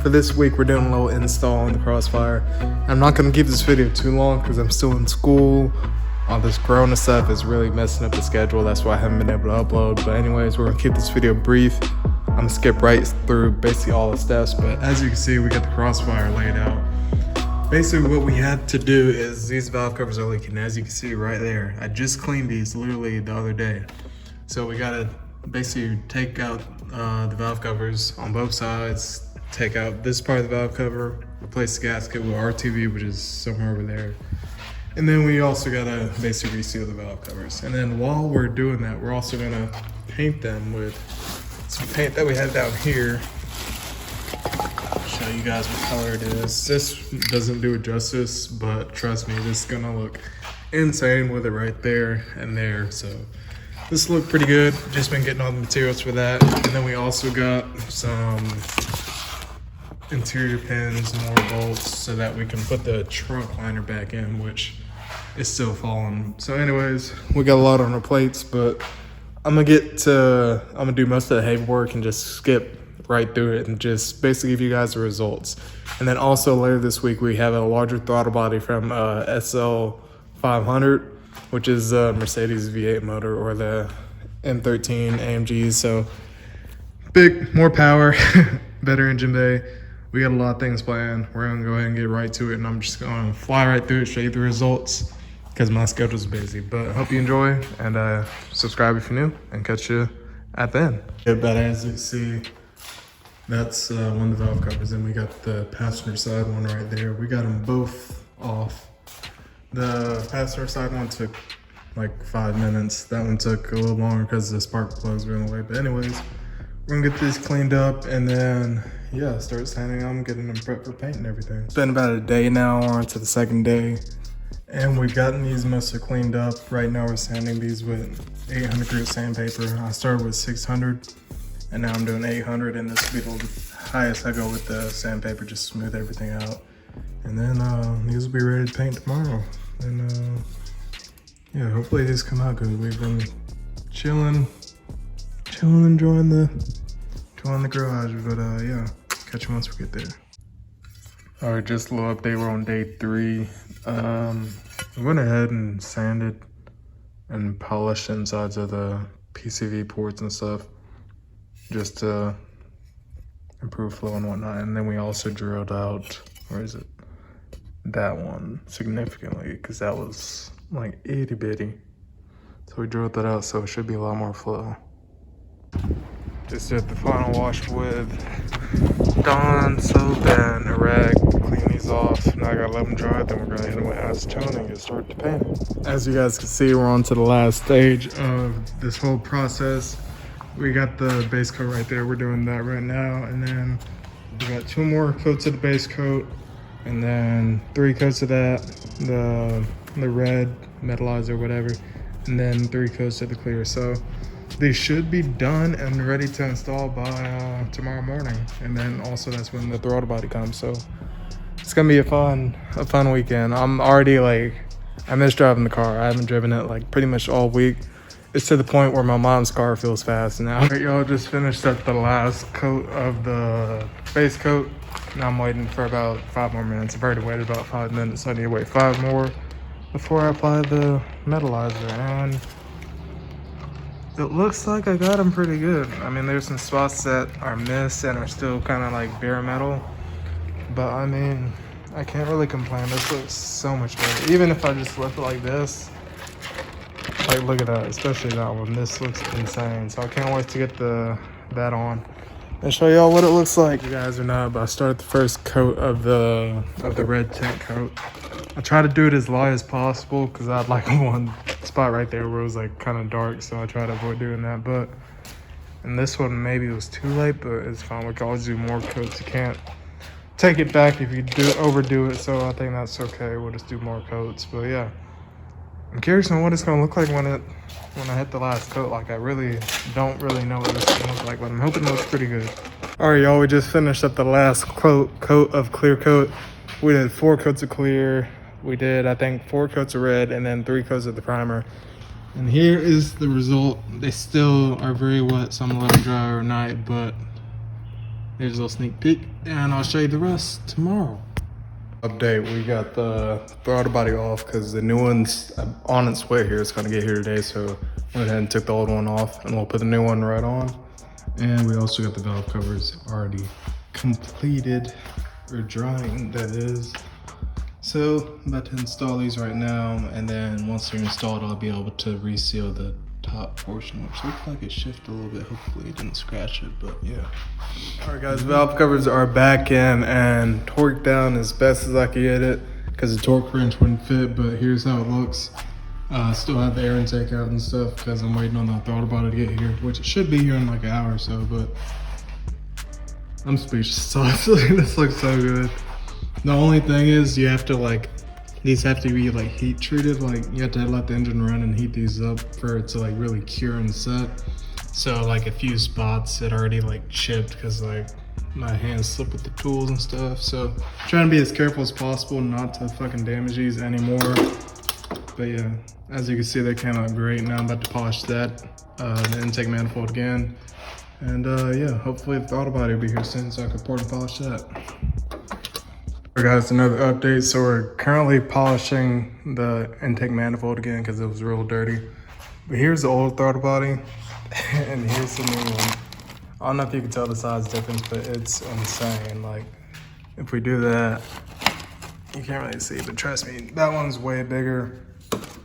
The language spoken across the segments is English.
for this week we're doing a little install on the Crossfire. I'm not going to keep this video too long because I'm still in school. All this corona stuff is really messing up the schedule. That's why I haven't been able to upload. But anyways, we're going to keep this video brief. I'm going to skip right through basically all the steps. But as you can see, we got the Crossfire laid out. Basically what we had to do is these valve covers are leaking. As you can see right there, I just cleaned these literally the other day. So we got to basically take out the valve covers on both sides, take out this part of the valve cover, replace the gasket with RTV, which is somewhere over there. And then we also gotta basically reseal the valve covers. And then while we're doing that, we're also gonna paint them with some paint that we have down here. I'll show you guys what color it is. This doesn't do it justice, but trust me, this is gonna look insane with it right there and there. So this looked pretty good. Just been getting all the materials for that. And then we also got some interior pins, more bolts, so that we can put the trunk liner back in, which is still falling. So anyways, we got a lot on our plates, but I'm gonna do most of the heavy work and just skip right through it and just basically give you guys the results. And then also later this week, we have a larger throttle body from SL 500, which is a Mercedes V8 motor, or the M13 AMGs. So big, more power, better engine bay. We got a lot of things planned. We're gonna go ahead and get right to it, and I'm just gonna fly right through it, show you the results, because my schedule's busy. But I hope you enjoy, and subscribe if you're new, and catch you at the end. Yeah, but as you can see, that's one of the valve covers, and we got the passenger side one right there. We got them both off. The passenger side one took like 5 minutes. That one took a little longer because the spark plugs were in the way. But anyways, we're gonna get these cleaned up, and then yeah, start sanding them, getting them prepped for paint and everything. It's been about a day now, we're on to the second day, and we've gotten these mostly cleaned up. Right now we're sanding these with 800 grit sandpaper. I started with 600, and now I'm doing 800, and this will be the highest I go with the sandpaper, just smooth everything out. And then these will be ready to paint tomorrow. And yeah, hopefully these come out good. We've been chilling, enjoying the garage, but yeah, catch you once we get there. All right, just a little update. We're on day 3. I went ahead and sanded and polished insides of the PCV ports and stuff, just to improve flow and whatnot. And then we also drilled out, where is it? That one significantly, because that was like itty bitty. So we drilled that out, so it should be a lot more flow. Just did the final wash with Dawn soap and a rag, clean these off. Now I gotta let them dry, then we're gonna hit them with acetone and get started to paint. As you guys can see, we're on to the last stage of this whole process. We got the base coat right there. We're doing that right now. And then we got 2 more coats of the base coat, and then 3 coats of that, the red metallizer, whatever, and then 3 coats of the clear. So they should be done and ready to install by tomorrow morning. And then also that's when the throttle body comes. So it's gonna be a fun weekend. I'm already like, I miss driving the car. I haven't driven it like pretty much all week. It's to the point where my mom's car feels fast now. All right, y'all, just finished up the last coat of the base coat. Now I'm waiting for about 5 more minutes. I've already waited about 5 minutes. So I need to wait 5 more before I apply the metallizer. And it looks like I got them pretty good. I mean, there's some spots that are missed and are still kind of like bare metal. But I mean, I can't really complain. This looks so much better. Even if I just left it like this. Like, look at that, especially that one. This looks insane. So I can't wait to get that on and show y'all what it looks like. You guys are not, but I started the first coat of the red tint coat. I try to do it as light as possible because I had like one spot right there where it was like kind of dark, so I try to avoid doing that. But in this one, maybe it was too late, but it's fine. We can always do more coats. You can't take it back if you overdo it, so I think that's okay. We'll just do more coats. But yeah, I'm curious on what it's gonna look like when I hit the last coat. Like, I really don't know what it's gonna look like, but I'm hoping it looks pretty good. All right, y'all, we just finished up the last coat of clear coat. We did 4 coats of clear. We did, I think, 4 coats of red, and then 3 coats of the primer. And here is the result. They still are very wet, so I'm gonna let them dry overnight, but There's a little sneak peek, and I'll show you the rest tomorrow. Update, we got the throttle body off because the new one's on its way here. It's gonna get here today, so went ahead and took the old one off, and we'll put the new one right on. And we also got the valve covers already completed, or drying, that is. So I'm about to install these right now, and then once they're installed, I'll be able to reseal the top portion, which looks like it shifted a little bit. Hopefully it didn't scratch it, but yeah. All right guys, valve covers are back in and torqued down as best as I could get it because the torque wrench wouldn't fit, but here's how it looks. Still have the air intake out and stuff because I'm waiting on the throttle body to get here, which it should be here in like an hour or so, but I'm speechless. Honestly, this looks so good. The only thing is you have to these have to be heat treated. You have to let the engine run and heat these up for it to really cure and set. So a few spots it already chipped because my hands slip with the tools and stuff. So trying to be as careful as possible not to fucking damage these anymore. But yeah, as you can see, they came out great. Now I'm about to polish that, the intake manifold again. And yeah, hopefully the throttle body will be here soon so I can port and polish that. Alright guys, another update. So we're currently polishing the intake manifold again because it was real dirty. But here's the old throttle body and here's the new one. I don't know if you can tell the size difference, but it's insane. If we do that, you can't really see, but trust me, that one's way bigger.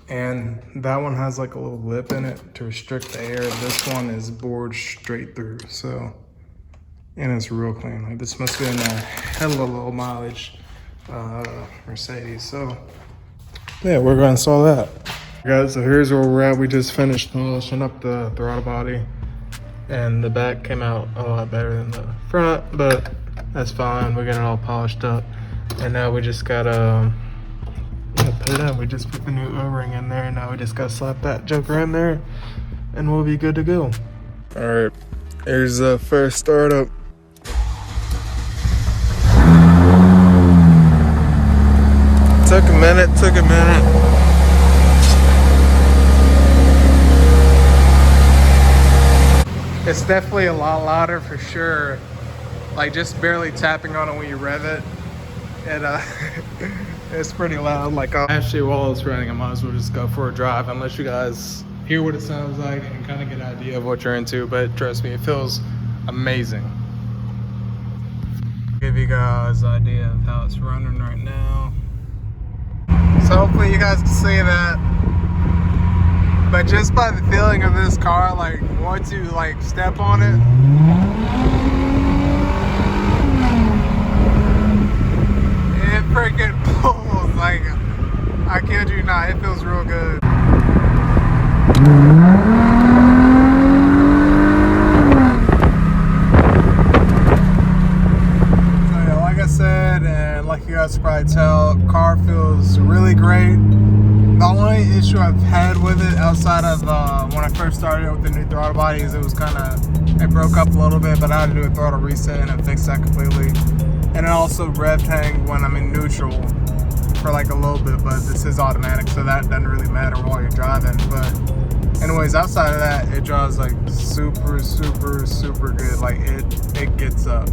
And that one has a little lip in it to restrict the air. This one is bored straight through, so. And it's real clean. This must have been a hell of a low mileage Mercedes. So yeah, we're gonna install that. Guys, so here's where we're at. We just finished polishing up the throttle body, and the back came out a lot better than the front, but that's fine. We got it all polished up, and now we just gotta put it in. We just put the new O-ring in there, and now we just gotta slap that joker in there, and we'll be good to go. All right, here's the first startup. Took a minute. It's definitely a lot louder for sure. Just barely tapping on it when you rev it. And it's pretty loud. Actually, while it's running, I might as well just go for a drive unless you guys hear what it sounds like and kind of get an idea of what you're into. But trust me, it feels amazing. Give you guys an idea of how it's running right now. So hopefully you guys can see that. But just by the feeling of this car, once you step on it, it freaking pulls. I kid you not, it feels real good. So yeah, like I said, and like you guys can probably tell, car feels really great. The only issue I've had with it outside of when I first started with the new throttle body is it broke up a little bit, but I had to do a throttle reset and fix that completely. And it also rev tanked when I'm in neutral for a little bit, but this is automatic, so that doesn't really matter while you're driving. But anyways, outside of that, it drives super good. It gets up.